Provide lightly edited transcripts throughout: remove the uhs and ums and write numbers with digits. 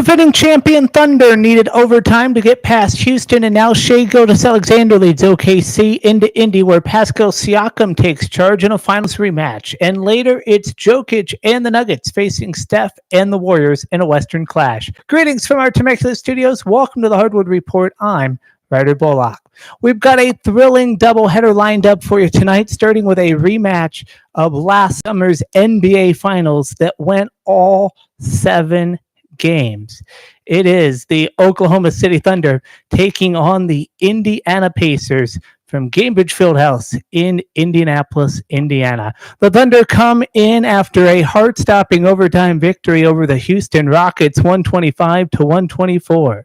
Defending champion Thunder needed overtime to get past Houston, and now Shai Gilgeous-Alexander leads OKC into Indy, where Pascal Siakam takes charge in a finals rematch. And later, it's Jokic and the Nuggets facing Steph and the Warriors in a Western clash. Greetings from our Temecula studios. Welcome to the Hardwood Report. I'm Ryder Bullock. We've got a thrilling doubleheader lined up for you tonight, starting with a rematch of last summer's NBA Finals that went all 7 games. It is the Oklahoma City Thunder taking on the Indiana Pacers from Gainbridge Fieldhouse in Indianapolis, Indiana. The Thunder come in after a heart-stopping overtime victory over the Houston Rockets, 125-124.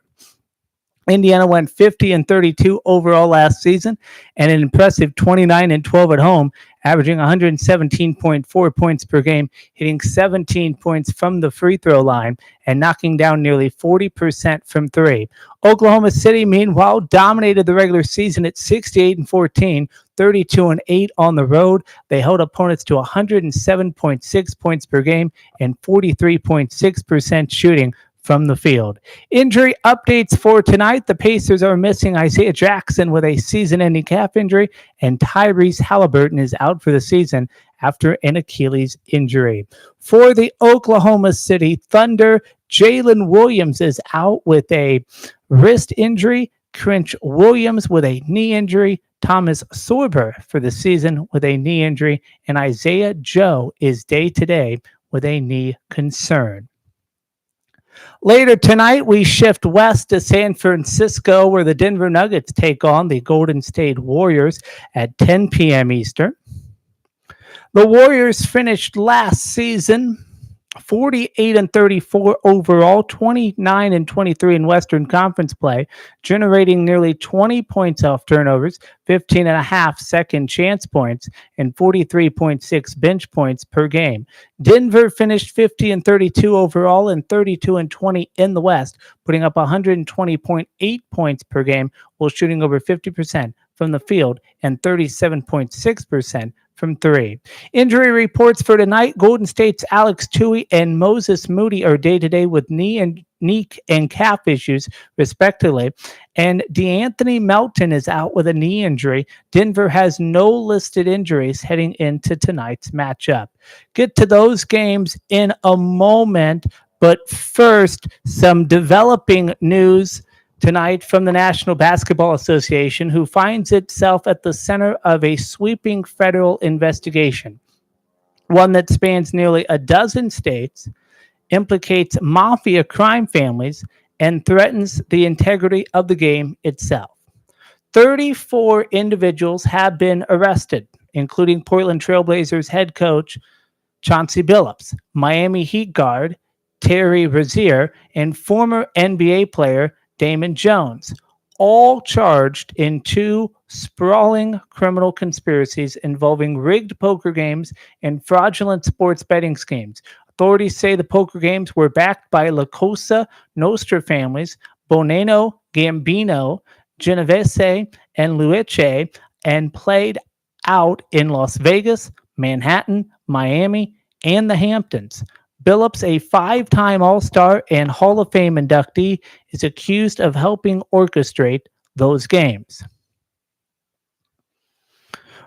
Indiana went 50-32 overall last season and an impressive 29-12 at home, averaging 117.4 points per game, hitting 17 points from the free throw line and knocking down nearly 40% from three. Oklahoma City, meanwhile, dominated the regular season at 68-14, 32-8 on the road. They held opponents to 107.6 points per game and 43.6% shooting from the field. Injury updates for tonight. The Pacers are missing Isaiah Jackson with a season-ending calf injury, and Tyrese Halliburton is out for the season after an Achilles injury. For the Oklahoma City Thunder, Jalen Williams is out with a wrist injury, Crinch Williams with a knee injury, Thomas Sorber for the season with a knee injury, and Isaiah Joe is day-to-day with a knee concern. Later tonight, we shift west to San Francisco, where the Denver Nuggets take on the Golden State Warriors at 10 p.m. Eastern. The Warriors finished last season 48-34 overall, 29-23 in Western Conference play, generating nearly 20 points off turnovers, 15.5 second chance points, and 43.6 bench points per game. Denver finished 50-32 overall and 32-20 in the West, putting up 120.8 points per game while shooting over 50% from the field and 37.6% from three. Injury reports for tonight: Golden State's Alex Tui and Moses Moody are day-to-day with knee and calf issues, respectively. And DeAnthony Melton is out with a knee injury. Denver has no listed injuries heading into tonight's matchup. Get to those games in a moment, but first, some developing news tonight from the National Basketball Association, who finds itself at the center of a sweeping federal investigation, one that spans nearly a dozen states, implicates mafia crime families, and threatens the integrity of the game itself. 34 individuals have been arrested, including Portland Trailblazers head coach Chauncey Billups, Miami Heat guard Terry Rozier, and former NBA player Damon Jones, all charged in 2 sprawling criminal conspiracies involving rigged poker games and fraudulent sports betting schemes. Authorities say the poker games were backed by La Cosa Nostra families, Bonanno, Gambino, Genovese, and Luce, and played out in Las Vegas, Manhattan, Miami, and the Hamptons. Billups, a 5-time All-Star and Hall of Fame inductee, is accused of helping orchestrate those games.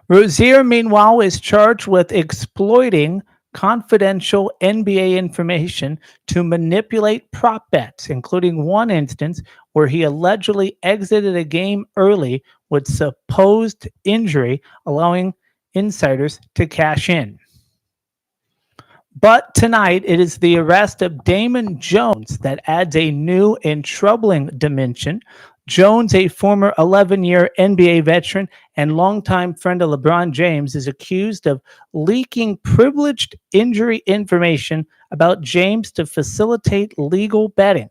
Rozier, meanwhile, is charged with exploiting confidential NBA information to manipulate prop bets, including one instance where he allegedly exited a game early with supposed injury, allowing insiders to cash in. But tonight, it is the arrest of Damon Jones that adds a new and troubling dimension. Jones, a former 11-year NBA veteran and longtime friend of LeBron James, is accused of leaking privileged injury information about James to facilitate legal betting.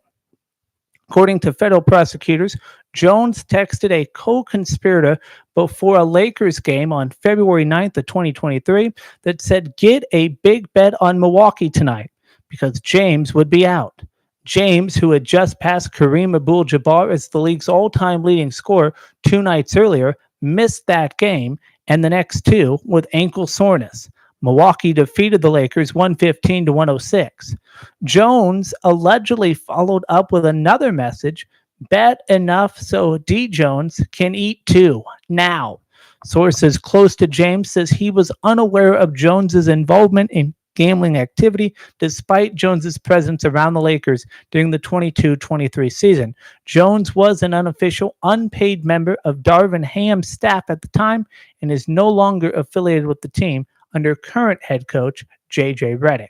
According to federal prosecutors, Jones texted a co-conspirator before a Lakers game on February 9th of 2023 that said, "Get a big bet on Milwaukee tonight," because James would be out. James, who had just passed Kareem Abdul-Jabbar as the league's all-time leading scorer 2 nights earlier, missed that game and the next 2 with ankle soreness. Milwaukee defeated the Lakers 115 to 106. Jones allegedly followed up with another message: bet enough so D. Jones can eat too, now. Sources close to James says he was unaware of Jones's involvement in gambling activity despite Jones's presence around the Lakers during the 22-23 season. Jones was an unofficial, unpaid member of Darvin Ham's staff at the time and is no longer affiliated with the team under current head coach J.J. Redick.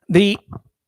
The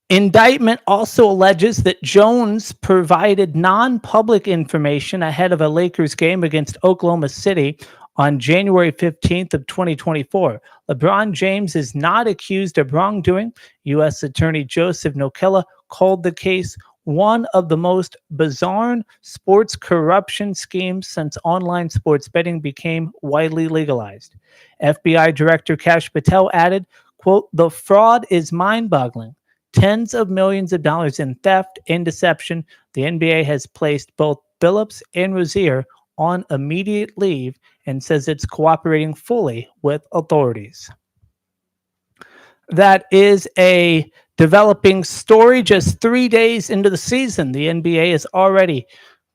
indictment also alleges that Jones provided non-public information ahead of a Lakers game against Oklahoma City on January 15th of 2024. LeBron James is not accused of wrongdoing. U.S. Attorney Joseph Nokella called the case one of the most bizarre sports corruption schemes since online sports betting became widely legalized. FBI Director Kash Patel added, quote, "The fraud is mind-boggling. Tens of millions of dollars in theft and deception. The NBA has placed both Phillips and Rozier on immediate leave and says it's cooperating fully with authorities." That is a developing story just 3 days into the season. The NBA is already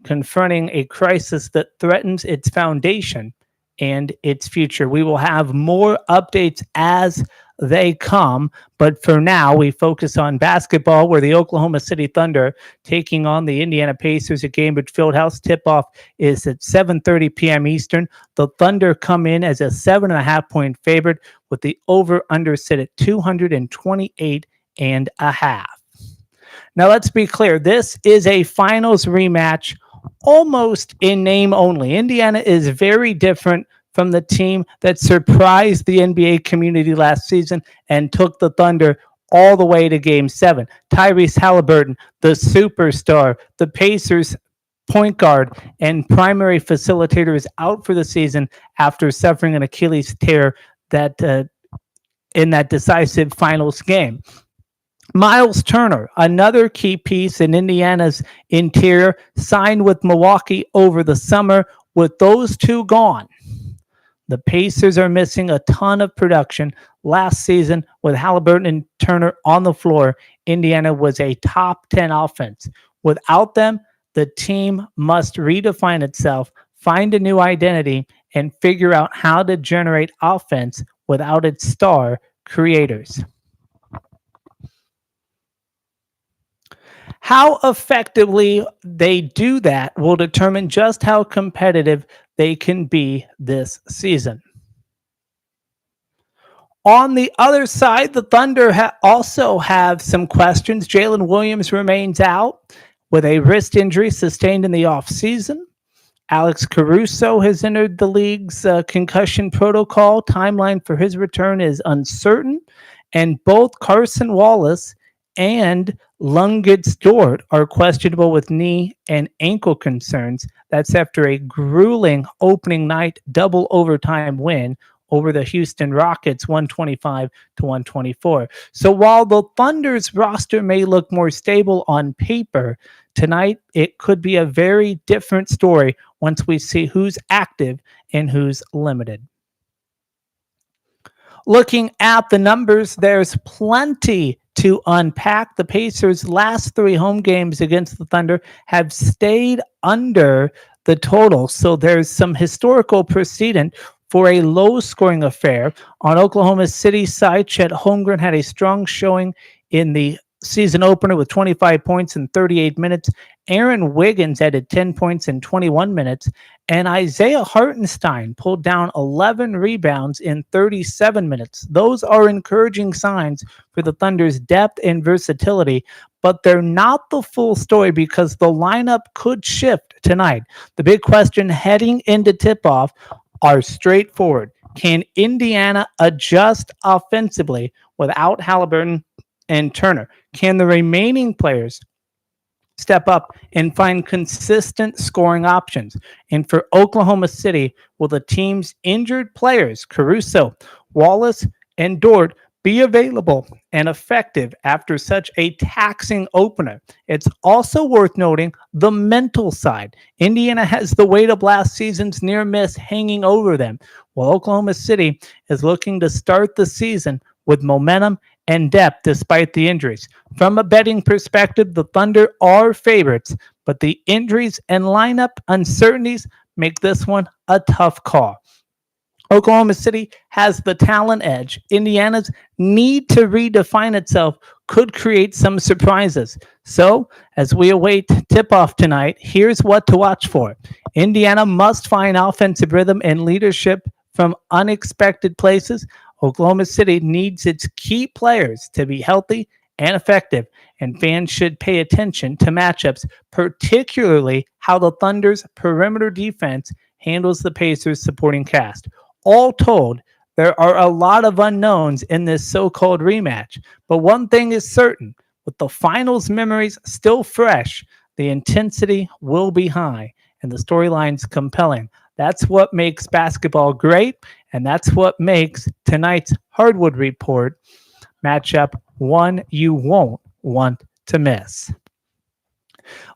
confronting a crisis that threatens its foundation and its future. We will have more updates as they come, but for now we focus on basketball, where the Oklahoma City Thunder taking on the Indiana Pacers at Gainbridge Fieldhouse. Tip-off is at 7:30 p.m. Eastern. The Thunder come in as a 7.5-point favorite with the over-under set at 228.5. Now let's be clear, this is a finals rematch almost in name only. Indiana is very different from the team that surprised the NBA community last season and took the Thunder all the way to Game 7. Tyrese Halliburton, the superstar, the Pacers point guard and primary facilitator, is out for the season after suffering an Achilles tear in that decisive finals game. Miles Turner, another key piece in Indiana's interior, signed with Milwaukee over the summer. With those two gone, the Pacers are missing a ton of production. Last season, with Halliburton and Turner on the floor, Indiana was a top 10 offense. Without them, the team must redefine itself, find a new identity, and figure out how to generate offense without its star creators. How effectively they do that will determine just how competitive they can be this season. On the other side, the Thunder also have some questions. Jalen Williams remains out with a wrist injury sustained in the offseason. Alex Caruso has entered the league's concussion protocol. Timeline for his return is uncertain. And both Carson Wallace and Lungitz Dort are questionable with knee and ankle concerns. That's after a grueling opening night double overtime win over the Houston Rockets, 125 to 124. So while the Thunder's roster may look more stable on paper, tonight it could be a very different story once we see who's active and who's limited. Looking at the numbers, there's plenty to unpack. The Pacers' last 3 home games against the Thunder have stayed under the total, so there's some historical precedent for a low-scoring affair. On Oklahoma City's side, Chet Holmgren had a strong showing in the season opener with 25 points in 38 minutes. Aaron Wiggins added 10 points in 21 minutes. And Isaiah Hartenstein pulled down 11 rebounds in 37 minutes. Those are encouraging signs for the Thunder's depth and versatility, but they're not the full story because the lineup could shift tonight. The big question heading into tip-off are straightforward. Can Indiana adjust offensively without Halliburton and Turner? Can the remaining players step up and find consistent scoring options? And for Oklahoma City, will the team's injured players, Caruso, Wallace, and Dort, be available and effective after such a taxing opener. It's also worth noting the mental side. Indiana has the weight of last season's near miss hanging over them, while Oklahoma City is looking to start the season with momentum and depth despite the injuries. From a betting perspective, the Thunder are favorites, but the injuries and lineup uncertainties make this one a tough call. Oklahoma City has the talent edge. Indiana's need to redefine itself could create some surprises. So, as we await tip-off tonight, here's what to watch for. Indiana must find offensive rhythm and leadership from unexpected places. Oklahoma City needs its key players to be healthy and effective, and fans should pay attention to matchups, particularly how the Thunder's perimeter defense handles the Pacers' supporting cast. All told, there are a lot of unknowns in this so-called rematch, but one thing is certain, with the finals memories still fresh, the intensity will be high and the storylines compelling. That's what makes basketball great, and that's what makes tonight's Hardwood Report matchup one you won't want to miss.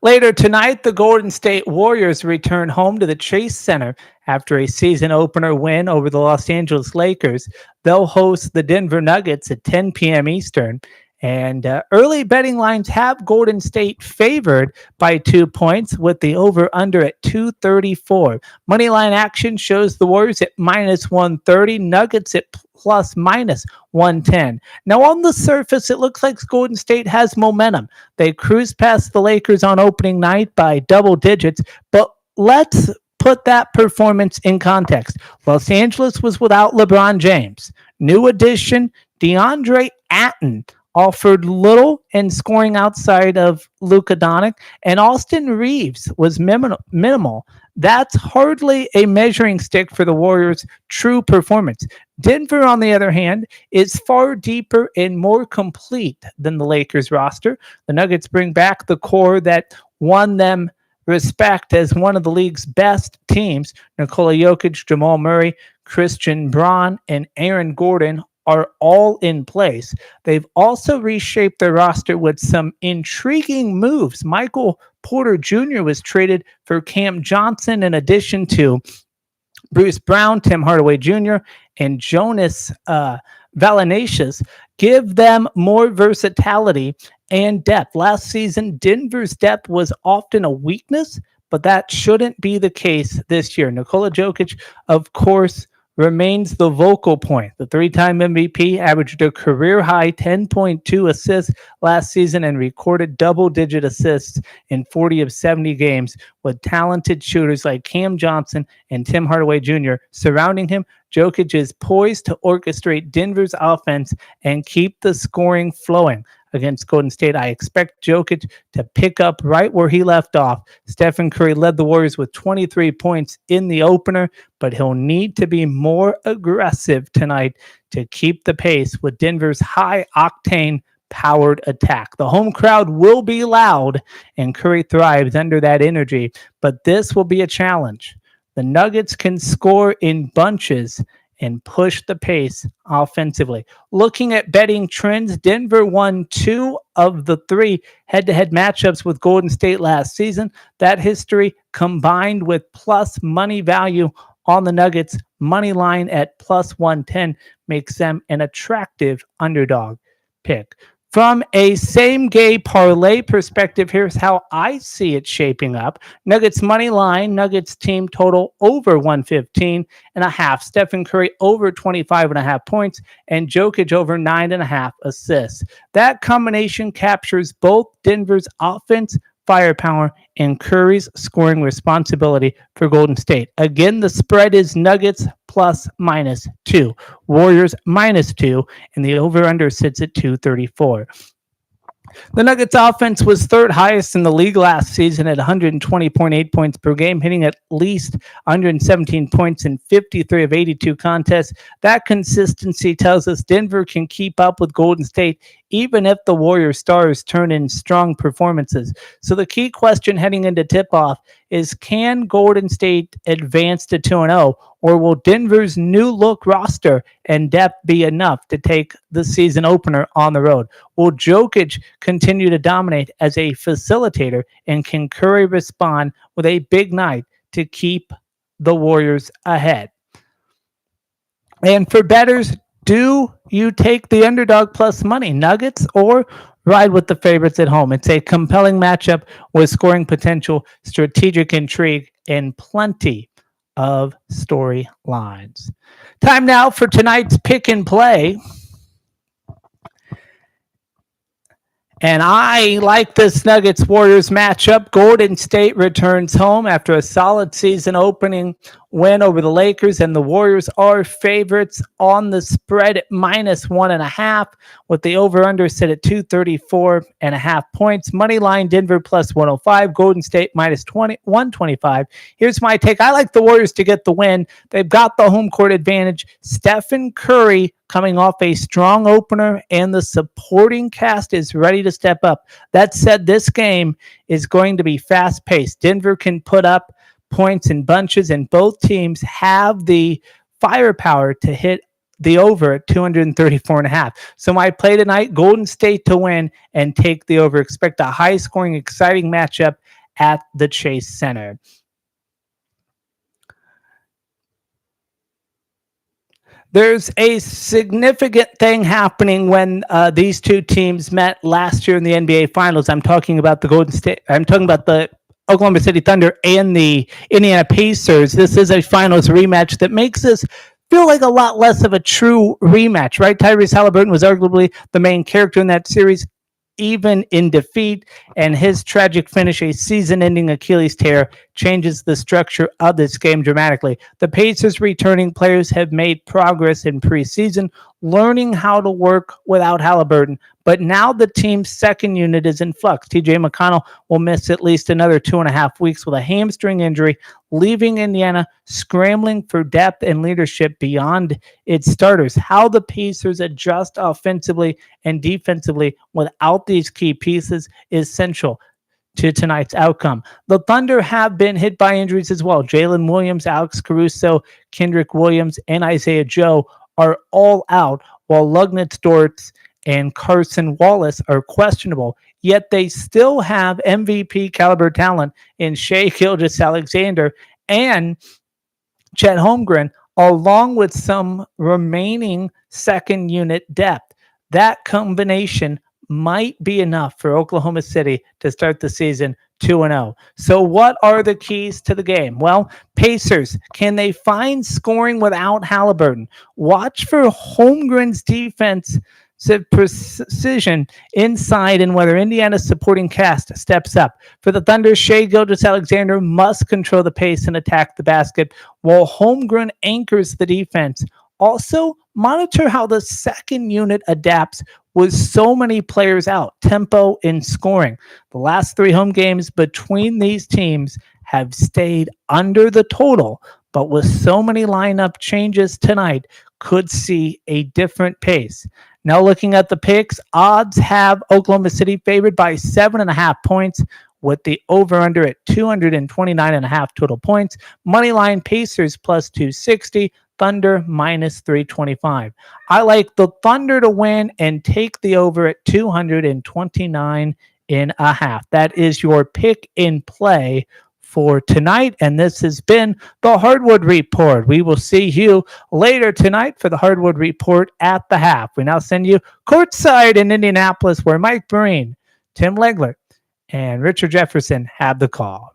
Later tonight, the Golden State Warriors return home to the Chase Center after a season opener win over the Los Angeles Lakers. They'll host the Denver Nuggets at 10 p.m. Eastern. And early betting lines have Golden State favored by 2 points with the over-under at 234. Moneyline action shows the Warriors at minus 130, Nuggets at plus minus 110. Now, on the surface, it looks like Golden State has momentum. They cruised past the Lakers on opening night by double digits, but let's put that performance in context. Los Angeles was without LeBron James. New addition, DeAndre Ayton offered little in scoring outside of Luka Doncic, and Austin Reeves was minimal. That's hardly a measuring stick for the Warriors' true performance. Denver, on the other hand, is far deeper and more complete than the Lakers roster. The Nuggets bring back the core that won them respect as one of the league's best teams. Nikola Jokic, Jamal Murray, Christian Braun, and Aaron Gordon are all in place. They've also reshaped their roster with some intriguing moves. Michael Porter Jr. was traded for Cam Johnson in addition to Bruce Brown, Tim Hardaway Jr., and Jonas Valanciunas. Give them more versatility and depth. Last season, Denver's depth was often a weakness, but that shouldn't be the case this year. Nikola Jokic, of course, remains the vocal point. The three-time MVP averaged a career-high 10.2 assists last season and recorded double-digit assists in 40 of 70 games with talented shooters like Cam Johnson and Tim Hardaway Jr. surrounding him. Jokic is poised to orchestrate Denver's offense and keep the scoring flowing. Against Golden State, I expect Jokic to pick up right where he left off. Stephen Curry led the Warriors with 23 points in the opener, but he'll need to be more aggressive tonight to keep the pace with Denver's high-octane powered attack. The home crowd will be loud, and Curry thrives under that energy, but this will be a challenge. The Nuggets can score in bunches and push the pace offensively. Looking at betting trends, Denver won 2 of the 3 head-to-head matchups with Golden State last season. That history, combined with plus money value on the Nuggets money line at plus 110, makes them an attractive underdog pick. From a same-game parlay perspective, here's how I see it shaping up. Nuggets money line, Nuggets team total over 115.5. Stephen Curry over 25.5 points, and Jokic over 9.5 assists. That combination captures both Denver's offense, firepower, and Curry's scoring responsibility for Golden State. Again, the spread is Nuggets plus minus 2, Warriors minus 2, and the over-under sits at 234. The Nuggets offense was third highest in the league last season at 120.8 points per game, hitting at least 117 points in 53 of 82 contests. That consistency tells us Denver can keep up with Golden State even if the Warrior stars turn in strong performances. So the key question heading into tip-off is, can Golden State advance to 2-0, or will Denver's new look roster and depth be enough to take the season opener on the road? Will Jokic continue to dominate as a facilitator, and can Curry respond with a big night to keep the Warriors ahead? And for bettors, do you take the underdog plus money, Nuggets, or ride with the favorites at home? It's a compelling matchup with scoring potential, strategic intrigue, and plenty of storylines. Time now for tonight's pick and play. And I like this Nuggets Warriors matchup. Golden State returns home after a solid season opening win over the Lakers, and the Warriors are favorites on the spread at -1.5, with the over-under set at 234.5 points. Money line Denver plus 105, Golden State -125. Here's my take. I like the Warriors to get the win. They've got the home court advantage. Stephen Curry coming off a strong opener, and the supporting cast is ready to step up. That said, this game is going to be fast-paced. Denver can put up points in bunches, and both teams have the firepower to hit the over at 234.5. So my play tonight, Golden State to win and take the over. Expect a high-scoring, exciting matchup at the Chase Center. There's a significant thing happening when these two teams met last year in the NBA Finals. I'm talking about the Oklahoma City Thunder and the Indiana Pacers. This is a finals rematch that makes this feel like a lot less of a true rematch, right? Tyrese Halliburton was arguably the main character in that series, even in defeat, and his tragic finish, a season-ending Achilles tear, changes the structure of this game dramatically. The Pacers' returning players have made progress in preseason, learning how to work without Halliburton, but now the team's second unit is in flux. TJ McConnell will miss at least another 2.5 weeks with a hamstring injury, leaving Indiana scrambling for depth and leadership beyond its starters. How the Pacers adjust offensively and defensively without these key pieces is central to tonight's outcome. The Thunder have been hit by injuries as well. Jalen Williams, Alex Caruso, Kendrick Williams, and Isaiah Joe are all out, while Lugnitz Dortz and Carson Wallace are questionable, yet they still have MVP caliber talent in Shai Gilgeous-Alexander and Chet Holmgren, along with some remaining second unit depth. That combination might be enough for Oklahoma City to start the season 2-0. So what are the keys to the game? Well, Pacers, can they find scoring without Halliburton? Watch for Holmgren's defense precision inside and whether Indiana's supporting cast steps up. For the Thunder, Shai Gilgeous-Alexander must control the pace and attack the basket, while Holmgren anchors the defense. Also, monitor how the second unit adapts with so many players out, tempo and scoring. The last 3 home games between these teams have stayed under the total, but with so many lineup changes tonight, could see a different pace. Now looking at the picks, odds have Oklahoma City favored by 7.5 points, with the over-under at 229.5 total points. Moneyline Pacers plus 260. Thunder minus 325. I like the Thunder to win and take the over at 229.5. That is your pick in play for tonight, and this has been the Hardwood Report. We will see you later tonight for the Hardwood Report at the half. We now send you courtside in Indianapolis, where Mike Breen, Tim Legler, and Richard Jefferson have the call.